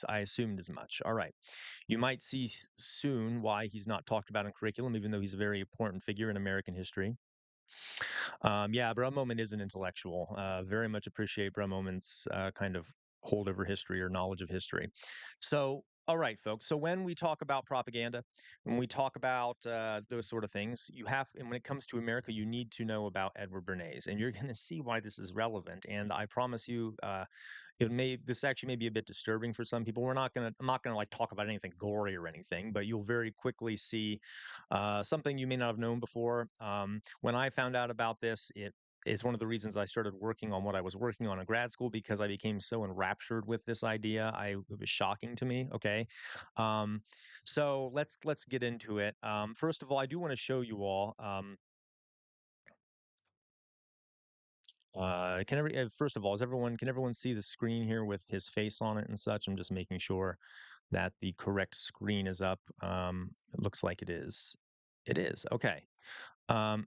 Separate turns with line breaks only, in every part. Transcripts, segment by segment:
I assumed as much. All right. You might see soon why he's not talked about in curriculum, even though he's a very important figure in American history. Yeah, Bro Moment is an intellectual. Very much appreciate Bro Moment's kind of hold over history or knowledge of history. So, all right, folks. So when we talk about propaganda, when we talk about those sort of things, you have, and when it comes to America, you need to know about Edward Bernays, and you're going to see why this is relevant. And I promise you, this actually may be a bit disturbing for some people. I'm not gonna like talk about anything gory or anything, but you'll very quickly see something you may not have known before. When I found out about this, it is one of the reasons I started working on what I was working on in grad school because I became so enraptured with this idea. It was shocking to me. Okay, um, so let's get into it. First of all, I do want to show you all. First of all, can everyone see the screen here with his face on it and such? I'm just making sure that the correct screen is up. It looks like it is. It is. Okay. Um,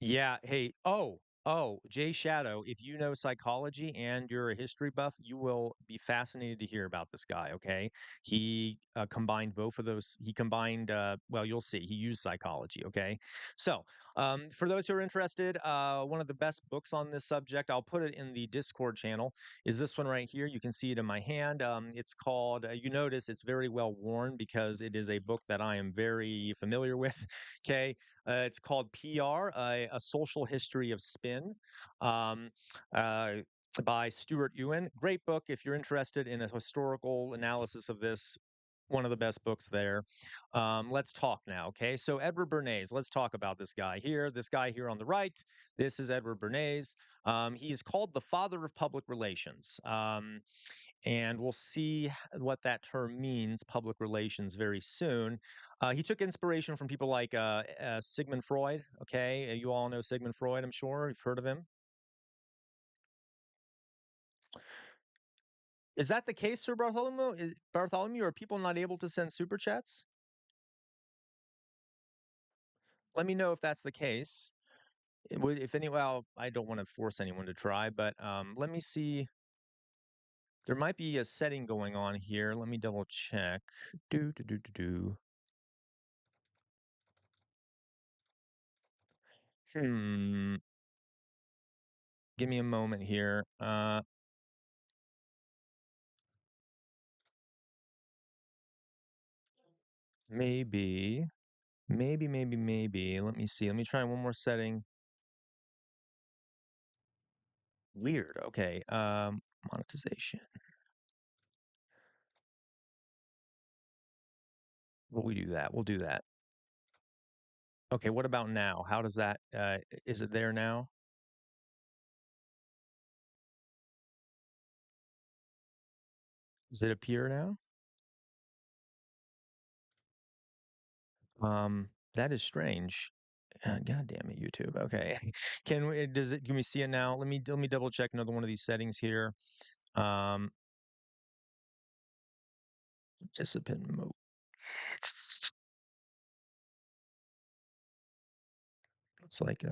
yeah. Hey. Jay Shadow. If you know psychology and you're a history buff, you will be fascinated to hear about this guy. Okay. He combined both of those. He combined. Well, you'll see. He used psychology. Okay. So, for those who are interested, one of the best books on this subject, I'll put it in the Discord channel, is this one right here. You can see it in my hand. It's called. You notice it's very well worn because it is a book that I am very familiar with. Okay. It's called PR, A Social History of Spin, um, uh, by Stuart Ewan. Great book if you're interested in a historical analysis of this. One of the best books there. Let's talk now, okay? So Edward Bernays, let's talk about this guy here. This guy here on the right, this is Edward Bernays. He is called the father of public relations. And we'll see what that term means, public relations, very soon. He took inspiration from people like Sigmund Freud. Okay, you all know Sigmund Freud, I'm sure you've heard of him. Is that the case, Sir Bartholomew? Bartholomew, are people not able to send super chats? Let me know if that's the case. If any, well, I don't want to force anyone to try, but let me see. There might be a setting going on here. Let me double check. Do. Hmm. Give me a moment here. Maybe, maybe. Let me see. Let me try one more setting. Weird. Okay. Monetization. Will we do that? We'll do that. Okay. What about now? How does that? Is it there now? Does it appear now? That is strange. God damn it, YouTube. Okay. Can we? Does it? Can we see it now? Let me double check another one of these settings here. Um, Participant mode. It's like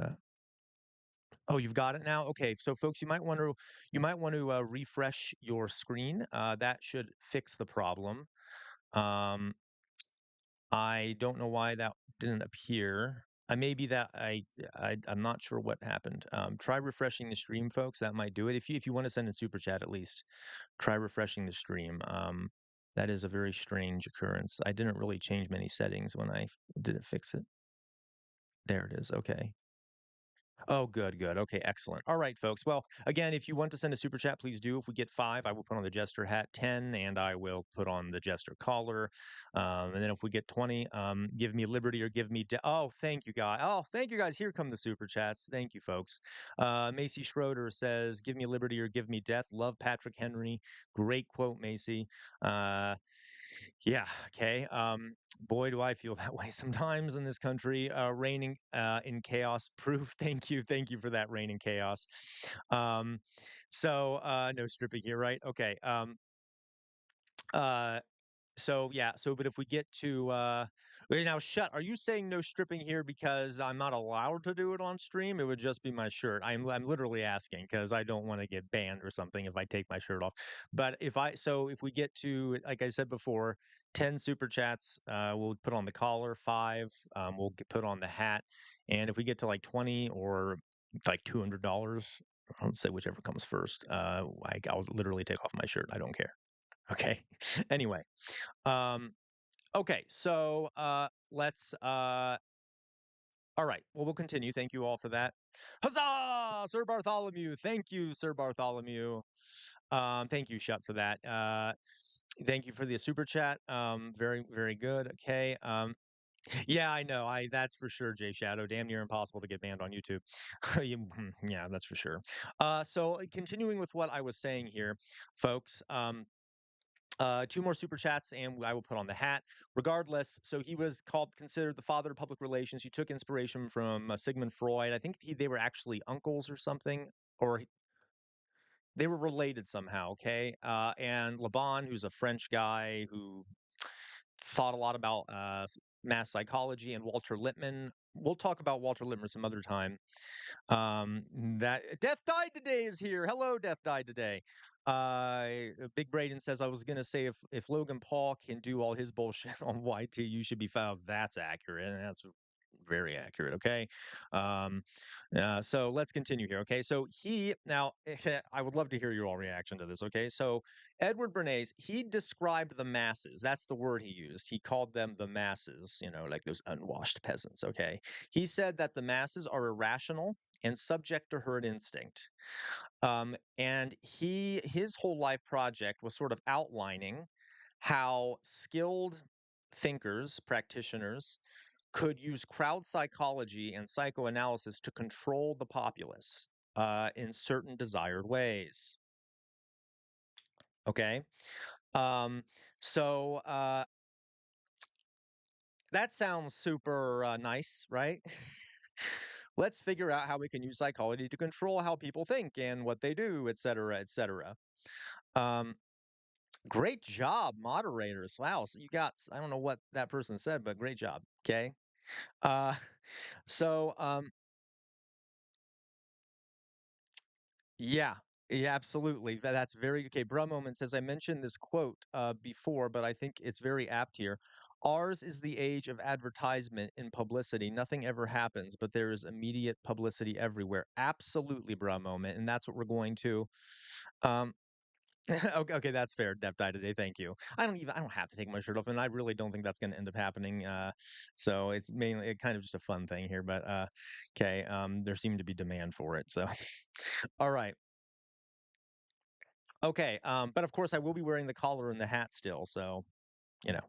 Oh, you've got it now? Okay, so folks, you might want to refresh your screen. That should fix the problem. Um, I don't know why that didn't appear. Maybe that I'm not sure what happened. Try refreshing the stream, folks. That might do it. If you want to send a super chat, at least try refreshing the stream. That is a very strange occurrence. I didn't really change many settings when I didn't fix it. There it is. Okay. Oh, good, good. Okay, excellent. All right, folks. Well, again, if you want to send a super chat, please do. If we get 5, I will put on the Jester hat. 10, and I will put on the Jester collar. And then if we get 20, give me liberty or give me. Oh, thank you, guys. Oh, thank you, guys. Here come the super chats. Thank you, folks. Macy Schroeder says, "Give me liberty or give me death." Love Patrick Henry. Great quote, Macy. Uh, yeah. Okay. Boy, do I feel that way sometimes in this country. Reigning in chaos proof. Thank you for that. Reign in chaos. Um, no stripping here, right? Okay. Uh, So yeah, so but if we get to wait, now shut, are you saying no stripping here because I'm not allowed to do it on stream? It would just be my shirt. I'm literally asking because I don't want to get banned or something if I take my shirt off. But if we get to, like I said before, 10 super chats, we'll put on the collar, 5, put on the hat. And if we get to like 20 or like $200, I would say whichever comes first. I'll literally take off my shirt. I don't care. Okay. Anyway, um, okay, so let's all right. Well, we'll continue. Thank you all for that. Huzzah, Sir Bartholomew. Thank you, Sir Bartholomew. Thank you, Shut, for that. Thank you for the super chat. Very, very good. Okay. Yeah, I know. That's for sure, Jay Shadow. Damn near impossible to get banned on YouTube. Yeah, that's for sure. So continuing with what I was saying here, folks. Two more super chats, and I will put on the hat. Regardless, so he was considered the father of public relations. He took inspiration from Sigmund Freud. I think they were actually uncles or something, or they were related somehow. Okay, and Laban, who's a French guy who thought a lot about mass psychology, and Walter Lippmann. We'll talk about Walter Lippmann some other time. That Death Died Today is here. Hello, Death Died Today. Big Braden says I was gonna say if Logan Paul can do all his bullshit on YT, you should be fouled. That's accurate. And that's very accurate. Okay. Um, so let's continue here. Okay. So he now I would love to hear your all reaction to this. Okay. So Edward Bernays, he described the masses. That's the word he used. He called them the masses, like those unwashed peasants. Okay. He said that the masses are irrational and subject to herd instinct. And his whole life project was sort of outlining how skilled thinkers, practitioners, could use crowd psychology and psychoanalysis to control the populace in certain desired ways. Okay. Um, so that sounds super nice, right? Let's figure out how we can use psychology to control how people think and what they do, et cetera, et cetera. Um, Great job, moderators. Wow, so you got, I don't know what that person said, but great job. Okay. Uh, so yeah, yeah, absolutely. That's very okay. Bruh Moment says I mentioned this quote before, but I think it's very apt here. Ours is the age of advertisement and publicity. Nothing ever happens, but there is immediate publicity everywhere. Absolutely, Bruh Moment, and that's what we're going to. Um, okay, okay, that's fair. Dev died today. Thank you. I don't have to take my shirt off, and I really don't think that's going to end up happening. So it's mainly kind of just a fun thing here, but okay. There seemed to be demand for it. So, all right. Okay. But of course, I will be wearing the collar and the hat still. So, you know.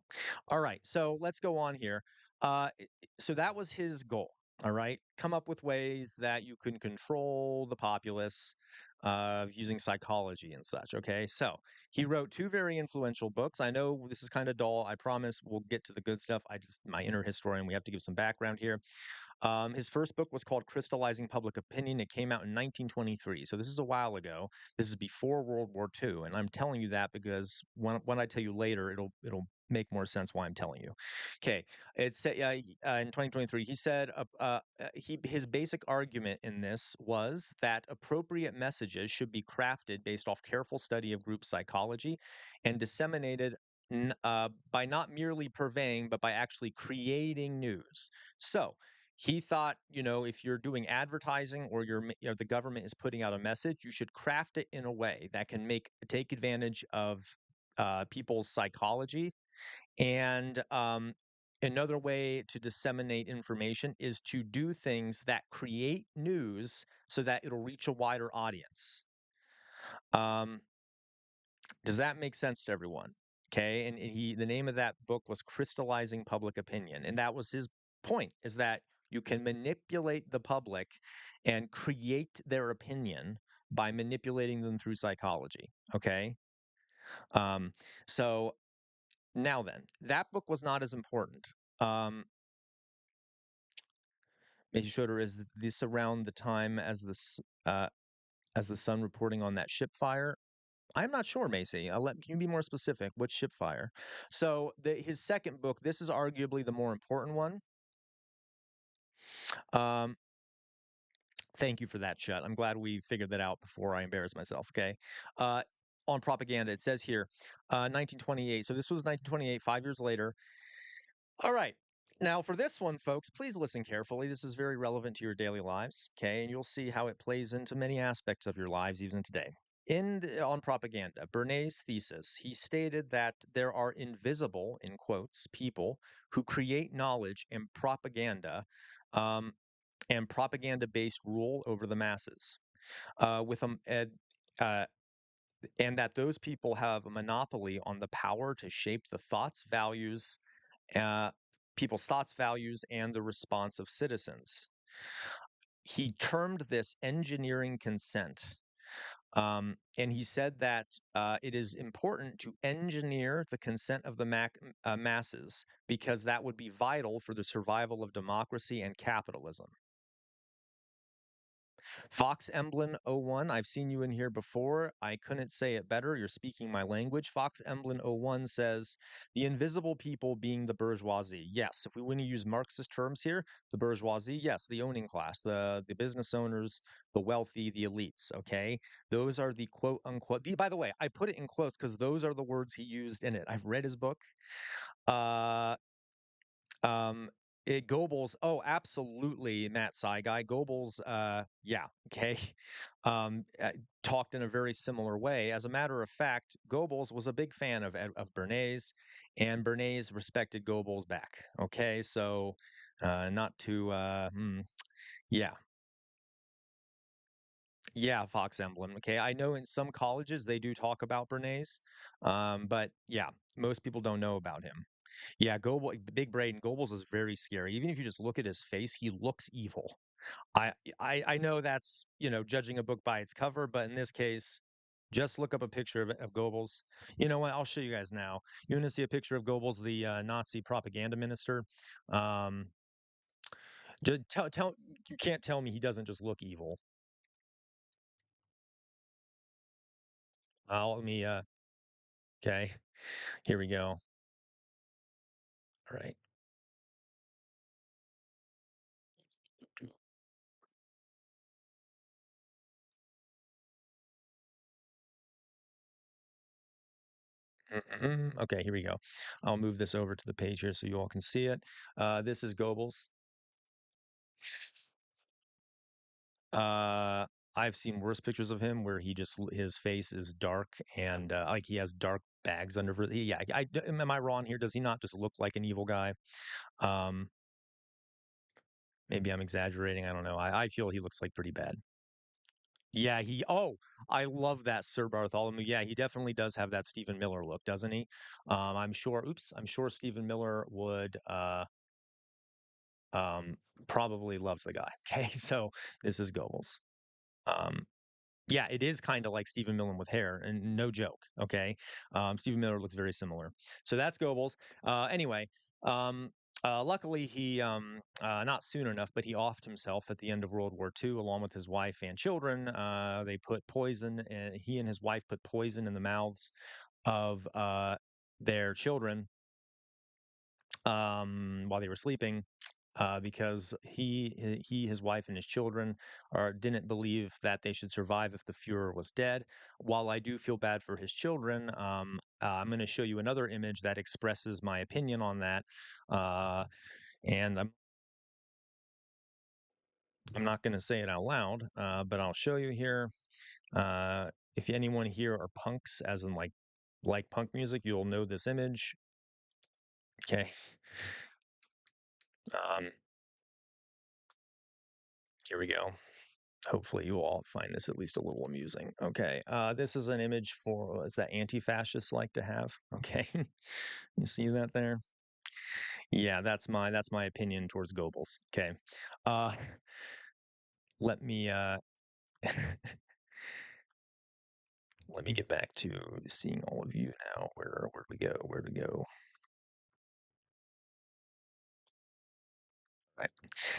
All right. So let's go on here. So that was his goal. All right. Come up with ways that you can control the populace using psychology and such. Okay. So he wrote two very influential books. I know this is kind of dull. I promise we'll get to the good stuff. My inner historian, we have to give some background here. His first book was called Crystallizing Public Opinion. It came out in 1923. So this is a while ago. This is before World War II. And I'm telling you that because when I tell you later, it'll make more sense why I'm telling you. Okay. In 2023, he said his basic argument in this was that appropriate messages should be crafted based off careful study of group psychology and disseminated by not merely purveying, but by actually creating news. So he thought, if you're doing advertising or the government is putting out a message, you should craft it in a way that can take advantage of people's psychology. And another way to disseminate information is to do things that create news so that it'll reach a wider audience. Um, does that make sense to everyone? Okay. And the name of that book was Crystallizing Public Opinion. And that was his point, is that you can manipulate the public and create their opinion by manipulating them through psychology. Okay. Um, so now then, that book was not as important. Making sure, is this around the time as the sun reporting on that ship fire? I'm not sure, Macy. Can you be more specific? Which ship fire? So his second book, this is arguably the more important one. Um, Thank you for that, Chet. I'm glad we figured that out before I embarrass myself. Okay. Uh, on propaganda, it says here, 1928. So this was 1928, 5 years later. All right. Now, for this one, folks, please listen carefully. This is very relevant to your daily lives, okay? And you'll see how it plays into many aspects of your lives even today. On propaganda, Bernays' thesis, he stated that there are invisible, in quotes, people who create knowledge um, and propaganda-based rule over the masses, with uh, and that those people have a monopoly on the power to shape the thoughts, values, uh, people's thoughts, values, and the response of citizens. He termed this engineering consent. And he said that it is important to engineer the consent of the masses because that would be vital for the survival of democracy and capitalism. Fox Emblem '01, I've seen you in here before. I couldn't say it better. You're speaking my language. Fox Emblem '01 says, the invisible people being the bourgeoisie. Yes, if we want to use Marxist terms here, the bourgeoisie, yes, the owning class, the business owners, the wealthy, the elites, okay? Those are the quote unquote, by the way, I put it in quotes because those are the words he used in it. I've read his book. Uh, um, Goebbels, oh, absolutely, Matt Guy. Goebbels, yeah, okay, talked in a very similar way. As a matter of fact, Goebbels was a big fan of Bernays, and Bernays respected Goebbels back. Okay, so not to, yeah, yeah, Fox Emblem. Okay, I know in some colleges they do talk about Bernays, but yeah, most people don't know about him. Yeah, Big Braden Goebbels is very scary. Even if you just look at his face, he looks evil. I know that's, judging a book by its cover, but in this case, just look up a picture of Goebbels. You know what? I'll show you guys now. You want to see a picture of Goebbels, the Nazi propaganda minister? Um, just tell you can't tell me he doesn't just look evil. Let me. Okay, here we go. All right. Okay, here we go. I'll move this over to the page here so you all can see it. This is Goebbels. Uh, I've seen worse pictures of him where his face is dark and like he has dark bags under. Yeah, am I wrong here? Does he not just look like an evil guy? Um, Maybe I'm exaggerating. I don't know. I feel he looks like pretty bad. Yeah, I love that Sir Bartholomew. Yeah, he definitely does have that Stephen Miller look, doesn't he? I'm sure Stephen Miller would um probably loves the guy. Okay, so this is Goebbels. Um, Yeah, it is kind of like Stephen Miller with hair, and no joke. Okay, Stephen Miller looks very similar. So that's Goebbels. Anyway, um, luckily he not soon enough, but he offed himself at the end of World War II, along with his wife and children. They put poison, and he and his wife put poison in the mouths of their children while they were sleeping, because his wife, and his children didn't believe that they should survive if the Fuhrer was dead. While I do feel bad for his children, I'm going to show you another image that expresses my opinion on that. Uh, and I'm not going to say it out loud, but I'll show you here. If anyone here are punks, as in like punk music, you'll know this image. Okay. Um, Here we go. Hopefully you all find this at least a little amusing. Okay, this is an image for is that anti-fascists like to have. Okay, you see that there? Yeah, that's my opinion towards Goebbels. Okay, uh, let me let me get back to seeing all of you now. Where we go? Where to go? Right.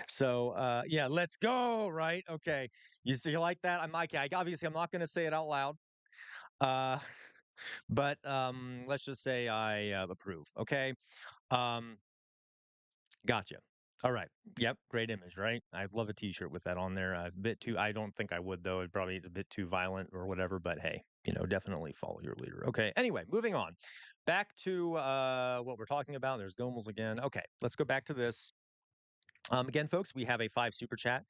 So yeah, let's go. Right. Okay. You see like that? I'm like, obviously I'm not going to say it out loud. Uh, but let's just say I approve. Okay. Um, Gotcha. All right. Yep. Great image, right? I'd love a T-shirt with that on there. A bit too. I don't think I would though. It'd probably a bit too violent or whatever. But hey, definitely follow your leader. Okay. Anyway, moving on. Back to what we're talking about. There's Gomels again. Okay. Let's go back to this. Again, folks, we have a 5 super chat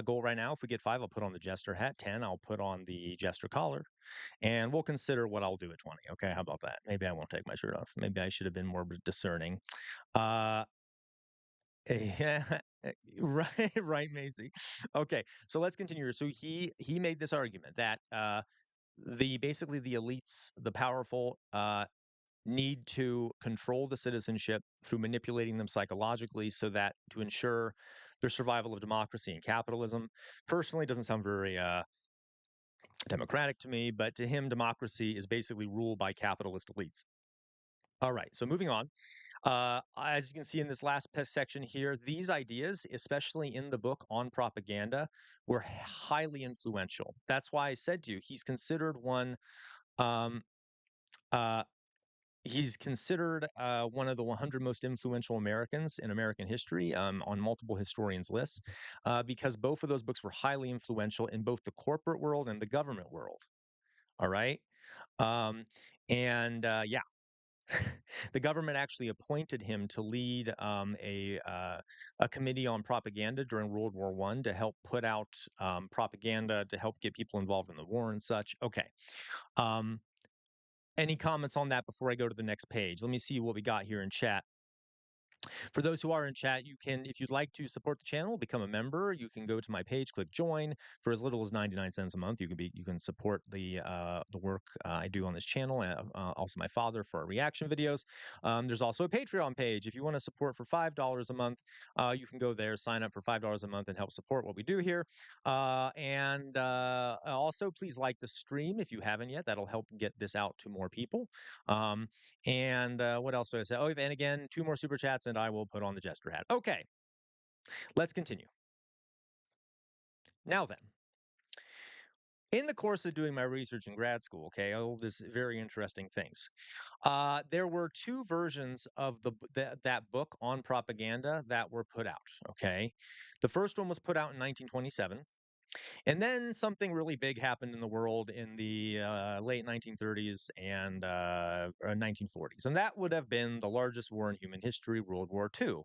goal right now. If we get 5, I'll put on the jester hat. 10, I'll put on the jester collar, and we'll consider what I'll do at 20. Okay. How about that? Maybe I won't take my shirt off. Maybe I should have been more discerning. Uh, Yeah, right, right, Macy. Okay, so let's continue here. So he made this argument that the basically the elites, the powerful, need to control the citizenship through manipulating them psychologically, so that to ensure their survival of democracy and capitalism. Personally, doesn't sound very democratic to me, but to him, democracy is basically ruled by capitalist elites. All right, so moving on. As you can see in this last section here, these ideas, especially in the book on propaganda, were highly influential. That's why I said to you, Um, uh, he's considered one of the 100 most influential Americans in American history on multiple historians' lists, because both of those books were highly influential in both the corporate world and the government world. All right, um, and yeah, the government actually appointed him to lead a committee on propaganda during World War I to help put out propaganda to help get people involved in the war and such. Okay. Um, any comments on that before I go to the next page? Let me see what we got here in chat. For those who are in chat, you can, if you'd like to support the channel, become a member. You can go to my page, click join. For as little as 99 cents a month, you can support the work I do on this channel. Also, my father for our reaction videos. There's also a Patreon page. If you want to support for $5 a month, you can go there, sign up for $5 a month, and help support what we do here. And also, please like the stream if you haven't yet. That'll help get this out to more people. Um, and what else do I say? Oh, and again, 2 more super chats, and I will put on the jester hat. Okay, let's continue. Now then, in the course of doing my research in grad school, okay, all this very interesting things. There were 2 versions of that book on propaganda that were put out. Okay, the first one was put out in 1927. And then something really big happened in the world in the late 1930s and 1940s, and that would have been the largest war in human history, World War II.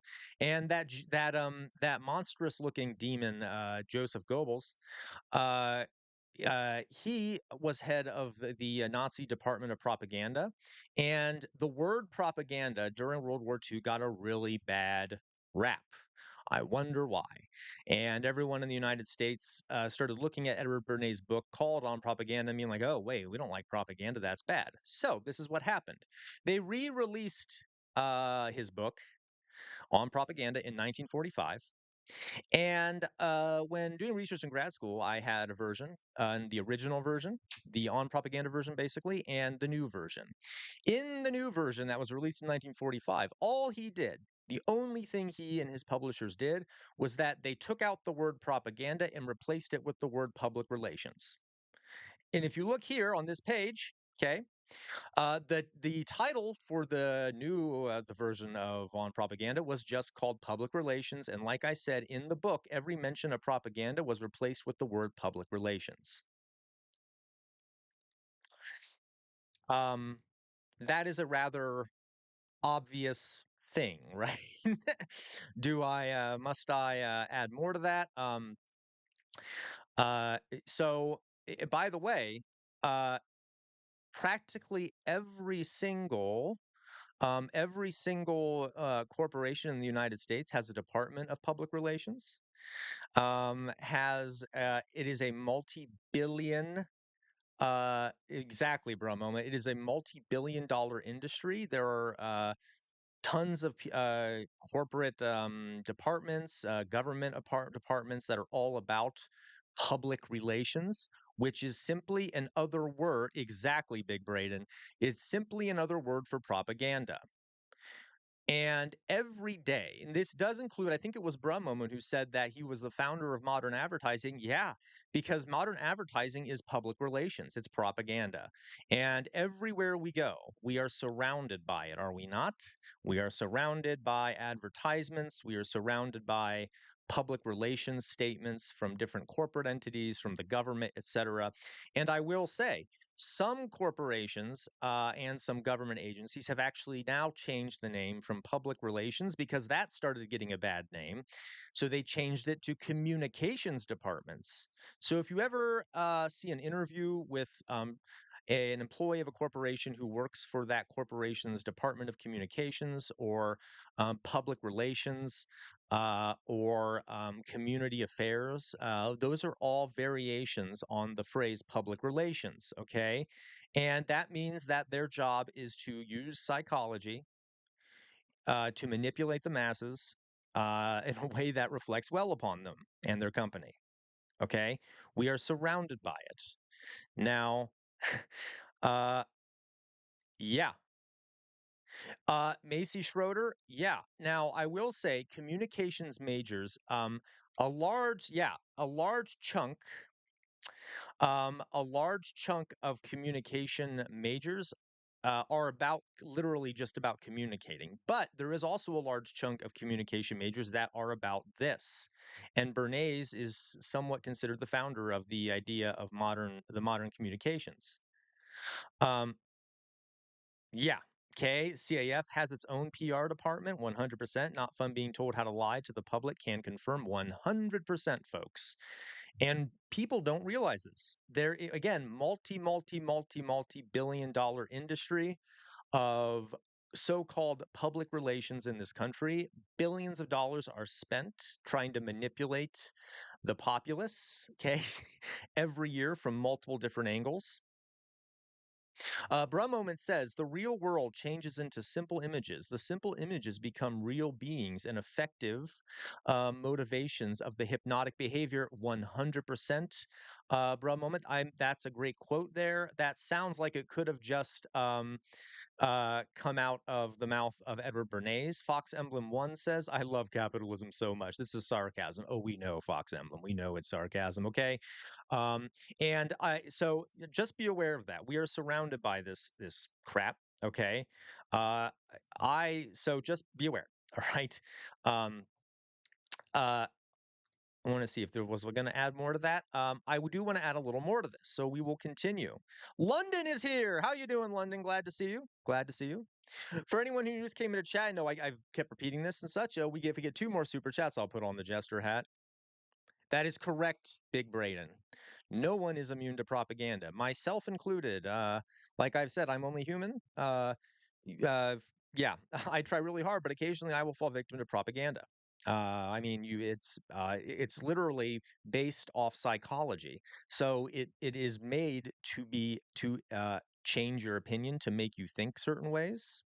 And that monstrous-looking demon, Joseph Goebbels, uh, he was head of the Nazi Department of Propaganda, and the word propaganda during World War II got a really bad rap. I wonder why. And everyone in the United States started looking at Edward Bernays' book called On Propaganda and being like, oh, wait, we don't like propaganda. That's bad. So this is what happened. They re released his book on propaganda in 1945. And when doing research in grad school, I had a version, the original version, the on propaganda version, basically, and the new version. In the new version that was released in 1945, the only thing he and his publishers did was that they took out the word propaganda and replaced it with the word public relations. And if you look here on this page, okay, the title for the version of On Propaganda was just called Public Relations, and like I said in the book, every mention of propaganda was replaced with the word public relations. Um, that is a rather obvious thing, right? Do I must I add more to that? So by the way, uh, practically every single corporation in the United States has a department of public relations. Has It is a multi-billion. Exactly, Brahma. It is a multi-billion-dollar industry. There are tons of corporate departments, government departments that are all about public relations, which is simply another word. Exactly, Big Braden. It's simply another word for propaganda. And every day, and this does include, I think it was Brumman who said that he was the founder of modern advertising. Yeah, because modern advertising is public relations, it's propaganda. And everywhere we go, we are surrounded by it, are we not? We are surrounded by advertisements, we are surrounded by public relations statements from different corporate entities, from the government, et cetera. And I will say, some corporations and some government agencies have actually now changed the name from public relations because that started getting a bad name. So they changed it to communications departments. So if you ever see an interview with an employee of a corporation who works for that corporation's Department of Communications or public relations or community affairs. Those are all variations on the phrase public relations, okay? And that means that their job is to use psychology to manipulate the masses in a way that reflects well upon them and their company, okay? We are surrounded by it. Now, uh, yeah, Macy Schroeder, yeah. Now, I will say communications majors, a large chunk, a large chunk of communication majors are about literally just about communicating. But there is also a large chunk of communication majors that are about this. And Bernays is somewhat considered the founder of the idea of the modern communications. Um, Yeah. Okay. CAF has its own PR department, 100%. Not fun being told how to lie to the public, can confirm 100%, folks. And people don't realize this. Again, multi billion dollar industry of so called public relations in this country. Billions of dollars are spent trying to manipulate the populace, okay, every year from multiple different angles. Bra Moment says the real world changes into simple images. The simple images become real beings and effective motivations of the hypnotic behavior. 100%. Bra Moment, that's a great quote there. That sounds like it could have just come out of the mouth of Edward Bernays. Fox Emblem 1 says, I love capitalism so much. This is sarcasm. Oh, we know, Fox Emblem. We know it's sarcasm, okay? Um, so just be aware of that. We are surrounded by this crap, okay? Uh, so just be aware, all right? Um, uh, I want to see if there was we're going to add more to that. Do want to add a little more to this, so we will continue. London is here. How you doing, London? Glad to see you. Glad to see you. For anyone who just came into chat, I know I've kept repeating this and such. If we get two more super chats, I'll put on the jester hat. That is correct, Big Braden. No one is immune to propaganda, myself included. Like I've said, I'm only human. Uh, yeah, I try really hard, but occasionally I will fall victim to propaganda. I mean, it's literally based off psychology, so it is made to change your opinion to make you think certain ways.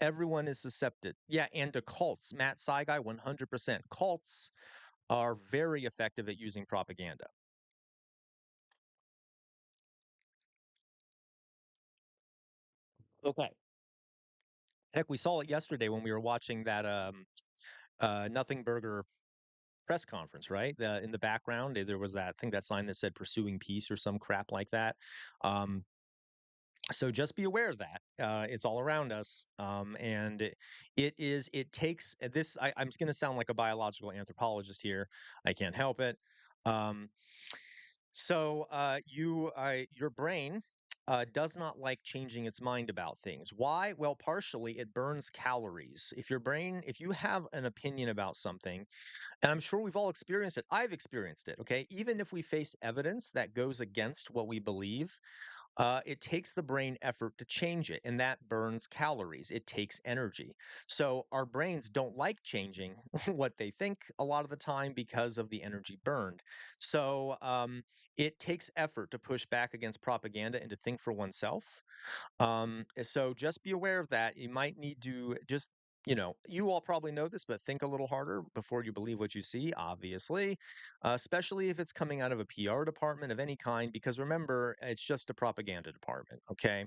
Everyone is susceptible. Yeah, and to cults. Matt Saigai, 100%. Cults are very effective at using propaganda. Okay. Heck, we saw it yesterday when we were watching that Nothing Burger press conference, right? In the background, there was that, I think that sign that said "Pursuing Peace" or some crap like that. Um, so just be aware of that. It's all around us, and it takes this. I'm just going to sound like a biological anthropologist here. I can't help it. Um, your brain does not like changing its mind about things. Why? Well, partially it burns calories. If you have an opinion about something, and I'm sure we've all experienced it. I've experienced it. Okay, even if we face evidence that goes against what we believe, it takes the brain effort to change it, and that burns calories. It takes energy. So our brains don't like changing what they think a lot of the time because of the energy burned. So it takes effort to push back against propaganda and to think for oneself. So just be aware of that. You might need to just, you all probably know this, but think a little harder before you believe what you see, obviously, especially if it's coming out of a PR department of any kind, because remember, it's just a propaganda department, okay?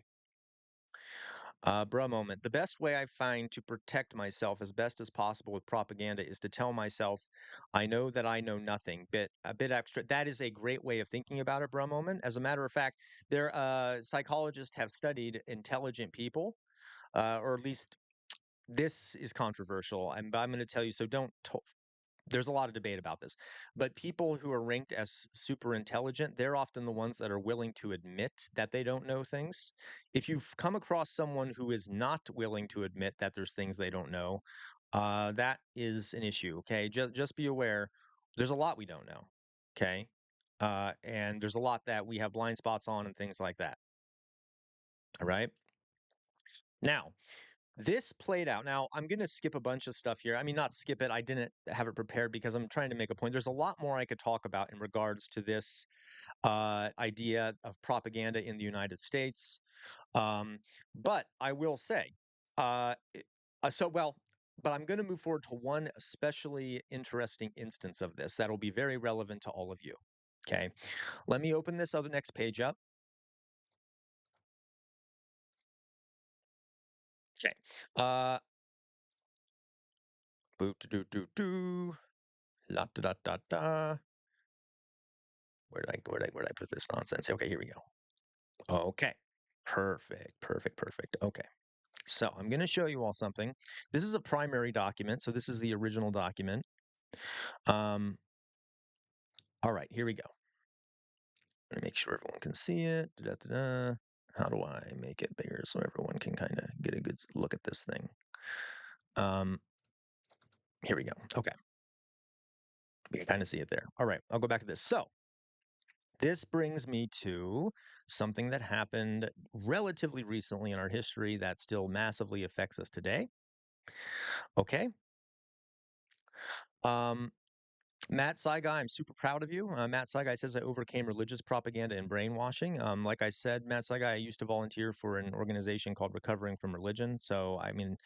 Bruh moment. The best way I find to protect myself as best as possible with propaganda is to tell myself, I know that I know nothing. A bit extra. That is a great way of thinking about it, bruh moment. As a matter of fact, there psychologists have studied intelligent people, or at least this is controversial. I'm going to tell you, so don't there's a lot of debate about this, but people who are ranked as super intelligent, they're often the ones that are willing to admit that they don't know things. If you've come across someone who is not willing to admit that there's things they don't know, that is an issue. Okay, just be aware. There's a lot we don't know. Okay, and there's a lot that we have blind spots on and things like that. All right. Now, this played out. Now, I'm going to skip a bunch of stuff here. I mean, not skip it. I didn't have it prepared because I'm trying to make a point. There's a lot more I could talk about in regards to this idea of propaganda in the United States. Um, but I will say, it- so well, but I'm going to move forward to one especially interesting instance of this that'll be very relevant to all of you. Okay. Let me open this other next page up. Okay. Uh, Boot do do do. La da da da da. Where did I put this nonsense? Okay, here we go. Okay. Perfect. Okay. So I'm going to show you all something. This is a primary document. So this is the original document. Um, all right, here we go. Let me make sure everyone can see it. Da-da-da-da. How do I make it bigger so everyone can kind of get a good look at this thing? Um, Here we go. Okay. We can kind of see it there. All right, I'll go back to this. So this brings me to something that happened relatively recently in our history that still massively affects us today. Okay. Um, Matt Saigai, I'm super proud of you. Matt Saigai says I overcame religious propaganda and brainwashing. Like I said, Matt Saigai, I used to volunteer for an organization called Recovering from Religion. So, I mean,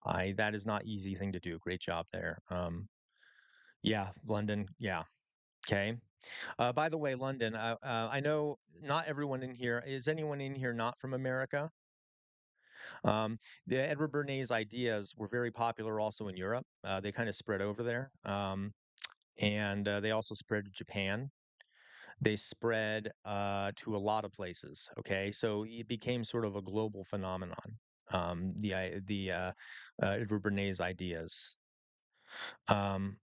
I that is not easy thing to do. Great job there. Yeah, London. Yeah. Okay. By the way, London, I know not everyone in here, is anyone in here not from America? Um, the Edward Bernays ideas were very popular also in Europe. They kind of spread over there. And they also spread to Japan. They spread to a lot of places. Okay. So it became sort of a global phenomenon. Edward Bernays ideas. Um,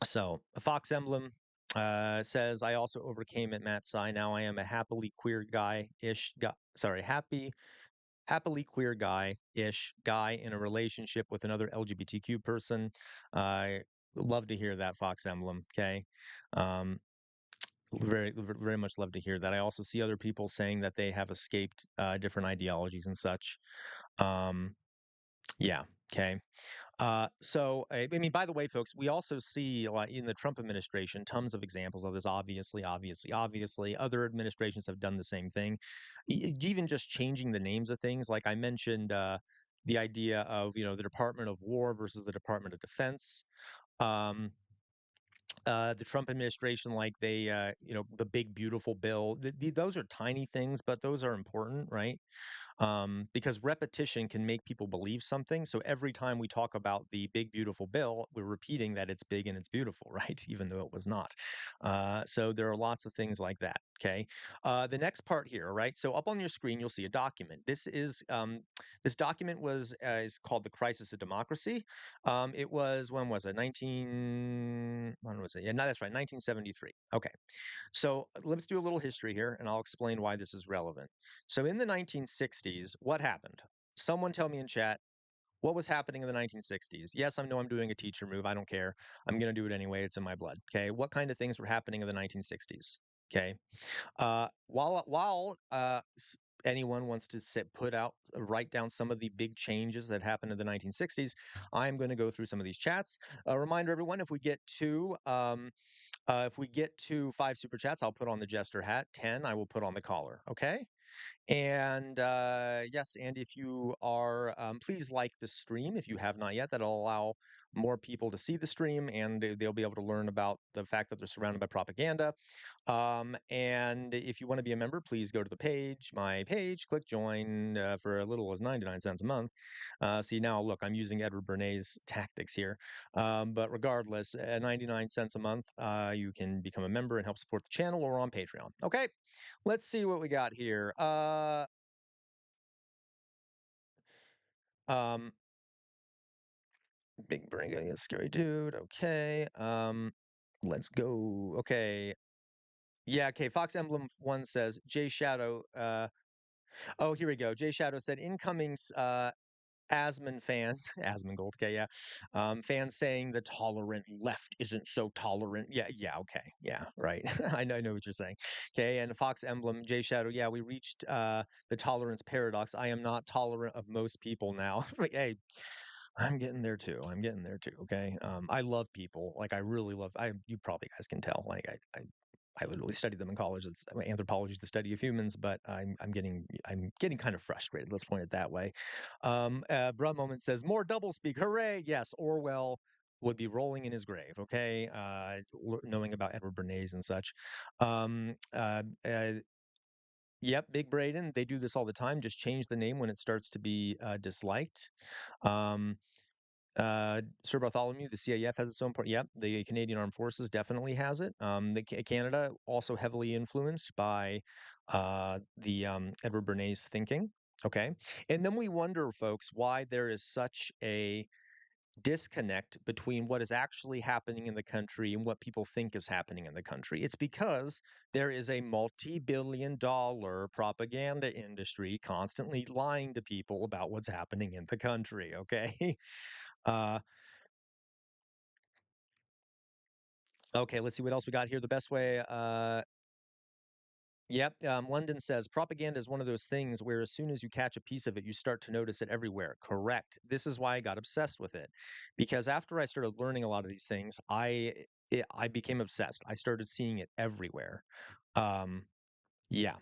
So a fox emblem says, "I also overcame it, Matt Sai. Now I am a happily queer guy-ish. Sorry, happily queer guy-ish guy in a relationship with another LGBTQ person." I love to hear that fox emblem. Okay, um, very much love to hear that. I also see other people saying that they have escaped different ideologies and such. Um, yeah. Okay. I mean, by the way, folks, we also see like in the Trump administration tons of examples of this. Obviously, other administrations have done the same thing. Even just changing the names of things, like I mentioned, the idea of the Department of War versus the Department of Defense. Um, the Trump administration, like the big beautiful bill. Those are tiny things, but those are important, right? Because repetition can make people believe something. So every time we talk about the big, beautiful bill, we're repeating that it's big and it's beautiful, right? Even though it was not. So there are lots of things like that. Okay. The next part here, right? So up on your screen, you'll see a document. This document was is called the Crisis of Democracy. It was when was it? When was it? Yeah, no, that's right, 1973. Okay. So let's do a little history here, and I'll explain why this is relevant. So in the 1960s, what happened? Someone tell me in chat what was happening in the 1960s. Yes, I know I'm doing a teacher move. I don't care. I'm going to do it anyway. It's in my blood. Okay. What kind of things were happening in the 1960s? Okay. While anyone wants to write down some of the big changes that happened in the 1960s, I'm going to go through some of these chats. A reminder, everyone, if we get to 5 super chats, I'll put on the jester hat. 10, I will put on the collar. Okay. And yes, and if you are, please like the stream if you have not yet. That'll allow more people to see the stream, and they'll be able to learn about the fact that they're surrounded by propaganda. And if you want to be a member, please go to the page, my page, click join for a little as 99 cents a month. See, now look, I'm using Edward Bernays tactics here. But regardless, 99 cents a month, you can become a member and help support the channel or on Patreon. Okay, let's see what we got here. Um, Big brain getting a scary dude. Okay. Let's go. Okay. Yeah, okay. Fox Emblem 1 says Jay Shadow. Oh, here we go. Jay Shadow said incoming Asmon fans, Asmongold, okay, yeah. Fans saying the tolerant left isn't so tolerant. Yeah, yeah, okay. Yeah, right. I know what you're saying. Okay, and Fox Emblem, Jay Shadow, yeah, we reached the tolerance paradox. I am not tolerant of most people now. Hey, I'm getting there too. I'm getting there too. Okay. I love people. Like I really love. You probably guys can tell. Like I literally studied them in college. Anthropology is the study of humans, but I'm getting kind of frustrated. Let's point it that way. Bruh Moment says more double speak. Hooray! Yes, Orwell would be rolling in his grave. Okay, knowing about Edward Bernays and such. Um, uh, uh, Yep, Big Braden. They do this all the time. Just change the name when it starts to be disliked. Um, Sir Bartholomew, the CAF has its own part. Yep, the Canadian Armed Forces definitely has it. Canada also heavily influenced by the Edward Bernays thinking. Okay, and then we wonder, folks, why there is such a disconnect between what is actually happening in the country and what people think is happening in the country. It's because there is a multi-billion-dollar propaganda industry constantly lying to people about what's happening in the country. Okay. Uh, Okay, let's see what else we got here. The best way, yep. London says propaganda is one of those things where as soon as you catch a piece of it, you start to notice it everywhere. Correct. This is why I got obsessed with it, because after I started learning a lot of these things, I became obsessed. I started seeing it everywhere. Um, yeah.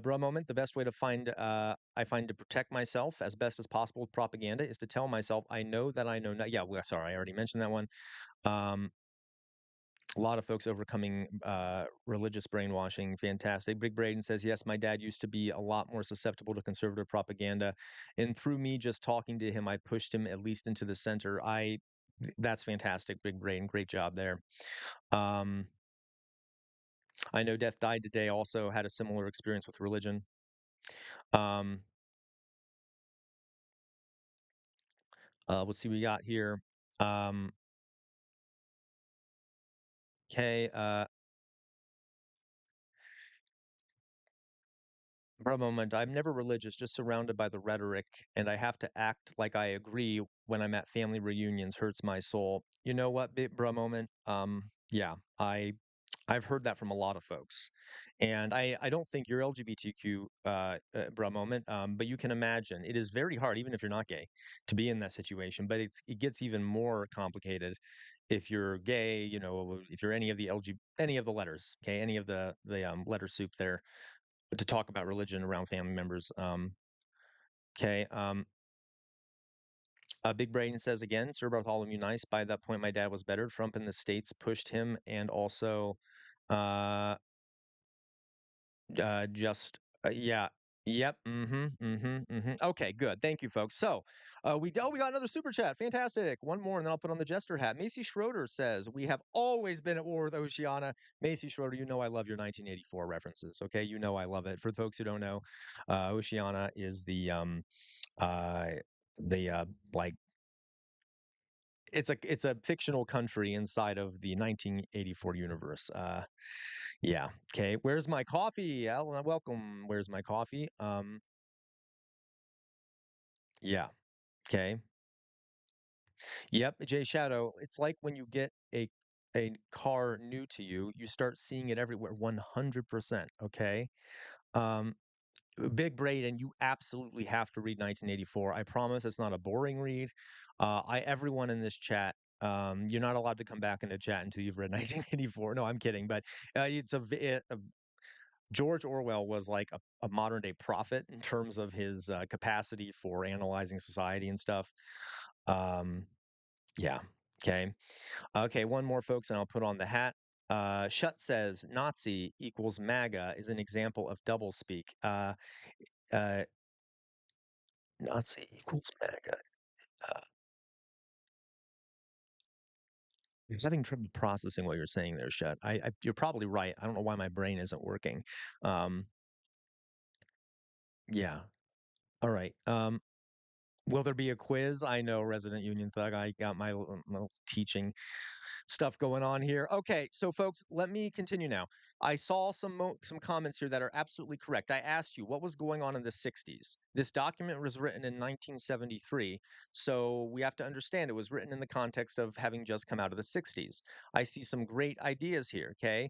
Bro moment. The best way to I find to protect myself as best as possible with propaganda is to tell myself I know that I know. Not, yeah. Well, sorry, I already mentioned that one. Um, a lot of folks overcoming religious brainwashing. Fantastic. Big Braden says, yes, my dad used to be a lot more susceptible to conservative propaganda. And through me just talking to him, I pushed him at least into the center. That's fantastic, Big Braden. Great job there. Um, I know Death Died Today also had a similar experience with religion. Um, let's see what we got here. Um, okay. For a moment, I'm never religious, just surrounded by the rhetoric, and I have to act like I agree when I'm at family reunions. Hurts my soul. You know what, bro moment? Yeah, I've heard that from a lot of folks, and I don't think you're LGBTQ, bro moment. But you can imagine it is very hard, even if you're not gay, to be in that situation. But it gets even more complicated if you're gay. You know, if you're any of the any of the letters, okay, any of the letter soup there to talk about religion around family members. Okay. Big Braden says again, Sir Bartholomew Nice. By that point, my dad was better. Trump in the States pushed him and also uh, just yeah. Yep. Mm-hmm. Mm-hmm. Mm-hmm. Okay, good. Thank you, folks. So we got another super chat. Fantastic. One more, and then I'll put on the jester hat. Macy Schroeder says, we have always been at war with Oceania. Macy Schroeder, you know I love your 1984 references. Okay, you know I love it. For the folks who don't know, Oceania is uh the like it's a fictional country inside of the 1984 universe. Yeah. Okay. Where's my coffee? Alan, welcome. Where's my coffee? Yeah. Okay. Yep. Jay Shadow. It's like when you get a car new to you, you start seeing it everywhere. 100%. Okay. Um, Big Braid, and you absolutely have to read 1984. I promise it's not a boring read. Everyone in this chat, you're not allowed to come back in the chat until you've read 1984. No, I'm kidding, but it's George Orwell was like a modern day prophet in terms of his capacity for analyzing society and stuff. Um, yeah. Okay. Okay. One more, folks, and I'll put on the hat. Shutt says Nazi equals MAGA is an example of doublespeak. Uh, Nazi equals MAGA. Uh, I'm having trouble processing what you're saying there, Shutt. You're probably right. I don't know why my brain isn't working. Um, yeah. All right. Will there be a quiz? I know, Resident Union Thug. I got my little teaching stuff going on here. Okay, so folks, let me continue now. I saw some comments here that are absolutely correct. I asked you what was going on in the 60s. This document was written in 1973, so we have to understand it was written in the context of having just come out of the 60s. I see some great ideas here, okay?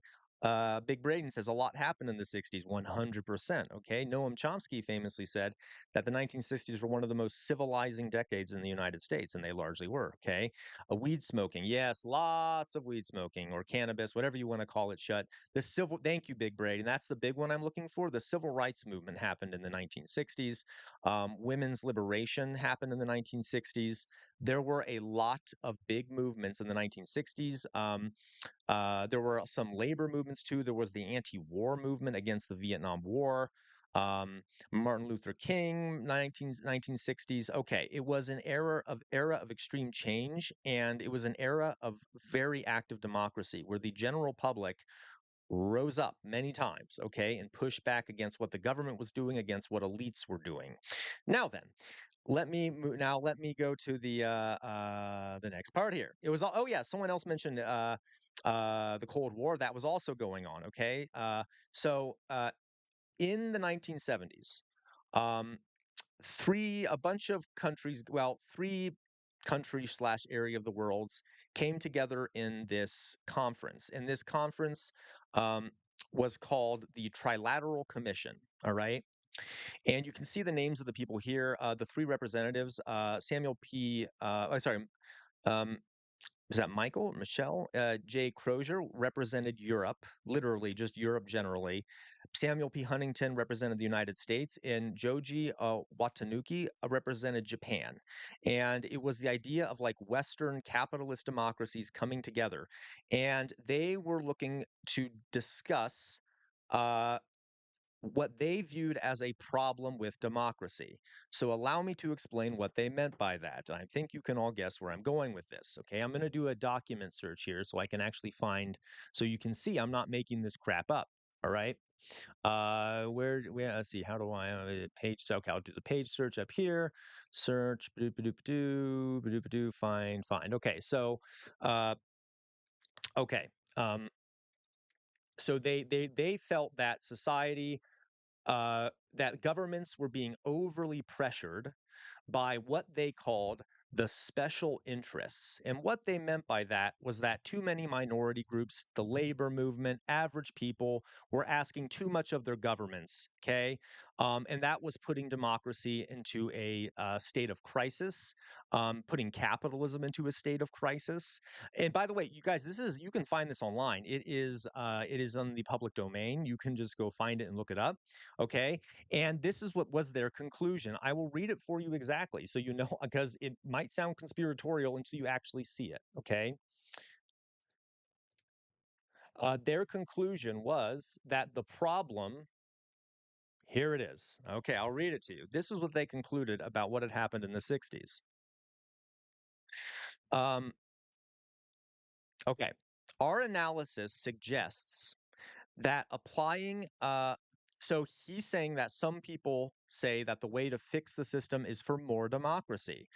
Big Braden says a lot happened in the 60s, 100%. Okay. Noam Chomsky famously said that the 1960s were one of the most civilizing decades in the United States, and they largely were. Okay. Weed smoking. Yes, lots of weed smoking or cannabis, whatever you want to call it, Shut. Thank you, Big Braden. That's the big one I'm looking for. The civil rights movement happened in the 1960s. Women's liberation happened in the 1960s. There were a lot of big movements in the 1960s. There were some labor movements too. There was the anti-war movement against the Vietnam War. Um, Martin Luther King, 1960s. Okay, it was an era of extreme change, and it was an era of very active democracy, where the general public rose up many times, okay, and pushed back against what the government was doing, against what elites were doing. Now then, let me go to the next part here. Oh yeah, someone else mentioned the Cold War that was also going on. Okay, so in the 1970s, um, a bunch of countries, well, three countries slash area of the worlds came together in this conference. And this conference um, was called the Trilateral Commission. All right. And you can see the names of the people here. The three representatives, Samuel P. Sorry, um, is that Michael, Michelle? Jay Crozier represented Europe, literally just Europe generally. Samuel P. Huntington represented the United States, and Joji Watanuki represented Japan. And it was the idea of like Western capitalist democracies coming together. And they were looking to discuss uh, what they viewed as a problem with democracy. So allow me to explain what they meant by that. And I think you can all guess where I'm going with this. Okay, I'm going to do a document search here so I can actually find, so you can see I'm not making this crap up. All right. Let's see, how do I page? Okay, I'll do the page search up here. Search, ba-doop-a-doop-a-doo, ba-doop-a-doo, find. Okay, so, uh, okay. Um, so they felt that that governments were being overly pressured by what they called the special interests. And what they meant by that was that too many minority groups, the labor movement, average people were asking too much of their governments. Okay. And that was putting democracy into a state of crisis, putting capitalism into a state of crisis. And by the way, you guys, you can find this online. It is on the public domain. You can just go find it and look it up. Okay. And this is what was their conclusion. I will read it for you exactly so you know, because it might sound conspiratorial until you actually see it. Okay. Their conclusion was that the problem, here it is. Okay. I'll read it to you. This is what they concluded about what had happened in the 60s. Um, okay. Our analysis suggests that applying so he's saying that some people say that the way to fix the system is for more democracy.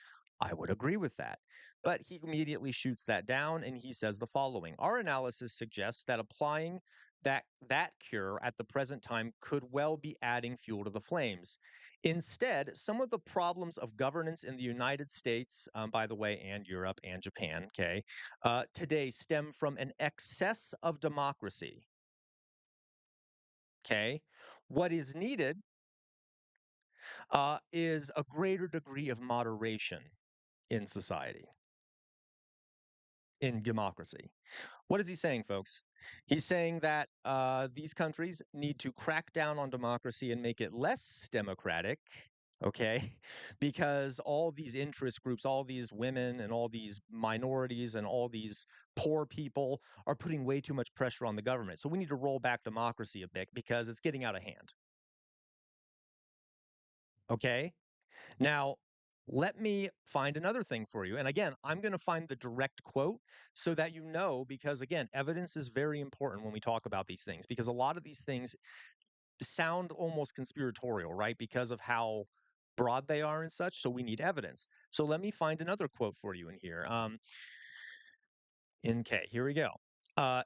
I would agree with that. But he immediately shoots that down and he says the following. Our analysis suggests that applying that cure at the present time could well be adding fuel to the flames. Instead, some of the problems of governance in the United States, by the way, and Europe and Japan, okay, today stem from an excess of democracy. Okay. What is needed is a greater degree of moderation in society. in democracy. What is he saying, folks? He's saying that these countries need to crack down on democracy and make it less democratic, okay? Because all these interest groups, all these women and all these minorities and all these poor people are putting way too much pressure on the government. So we need to roll back democracy a bit because it's getting out of hand, okay? Now, let me find another thing for you. And again, I'm going to find the direct quote so that you know, because again, evidence is very important when we talk about these things, because a lot of these things sound almost conspiratorial, right? Because of how broad they are and such. So we need evidence. So let me find another quote for you in here. Okay, here we go. Uh,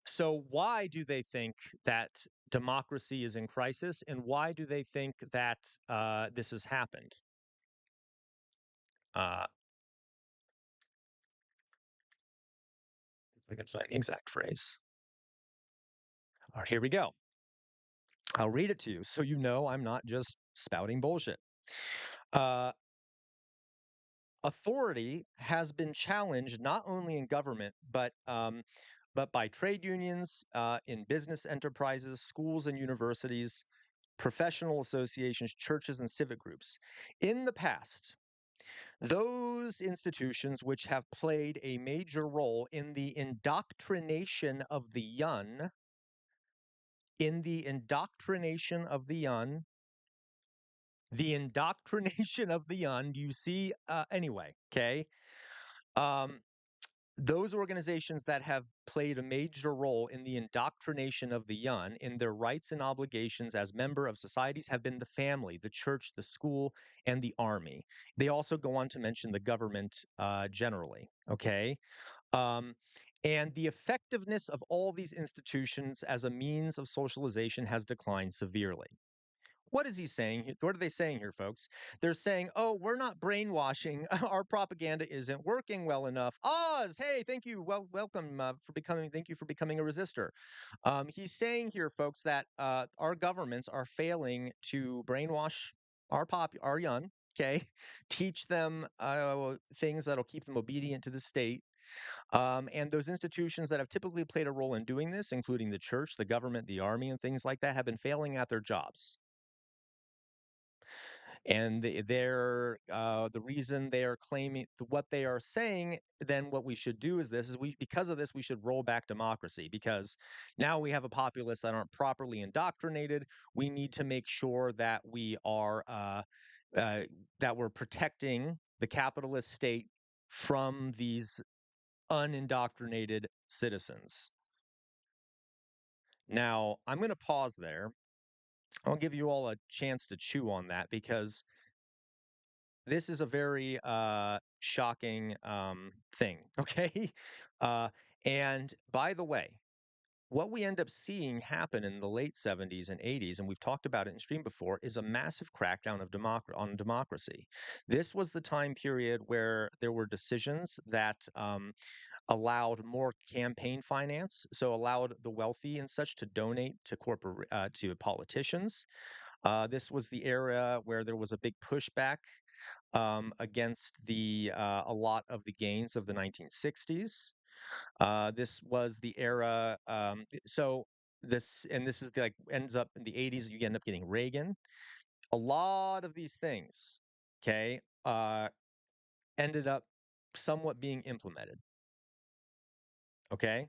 so why do they think that democracy is in crisis, and why do they think that this has happened? Uh, if I can find the exact phrase. All right, here we go. I'll read it to you so you know I'm not just spouting bullshit. Uh, Authority has been challenged not only in government, but by trade unions, in business enterprises, schools and universities, professional associations, churches, and civic groups. In the past, those institutions which have played a major role in the indoctrination of the young, the indoctrination of the young, do you see? Anyway, okay. Um, those organizations that have played a major role in the indoctrination of the young in their rights and obligations as member of societies have been the family, the church, the school, and the army. They also go on to mention the government generally. Okay. Um, and the effectiveness of all these institutions as a means of socialization has declined severely. What is he saying? What are they saying here, folks? They're saying, oh, we're not brainwashing. Our propaganda isn't working well enough. Oz, hey, thank you. Well, welcome thank you for becoming a resistor. He's saying here, folks, that our governments are failing to brainwash our young, okay? Teach them things that'll keep them obedient to the state. And those institutions that have typically played a role in doing this, including the church, the government, the army, and things like that, have been failing at their jobs. And the reason they are claiming what they are saying, then what we should do is this is we because of this we should roll back democracy, because now we have a populace that aren't properly indoctrinated. We need to make sure that we are uh, that we're protecting the capitalist state from these unindoctrinated citizens. Now I'm going to pause there. I'll give you all a chance to chew on that, because this is a very shocking thing, okay? Uh, and by the way, what we end up seeing happen in the late 70s and 80s, and we've talked about it in stream before, is a massive crackdown of on democracy. This was the time period where there were decisions that allowed more campaign finance, so allowed the wealthy and such to donate to to politicians. This was the era where there was a big pushback against a lot of the gains of the 1960s. This was the era. This is like ends up in the 80s. You end up getting Reagan. A lot of these things, okay, ended up somewhat being implemented. Okay.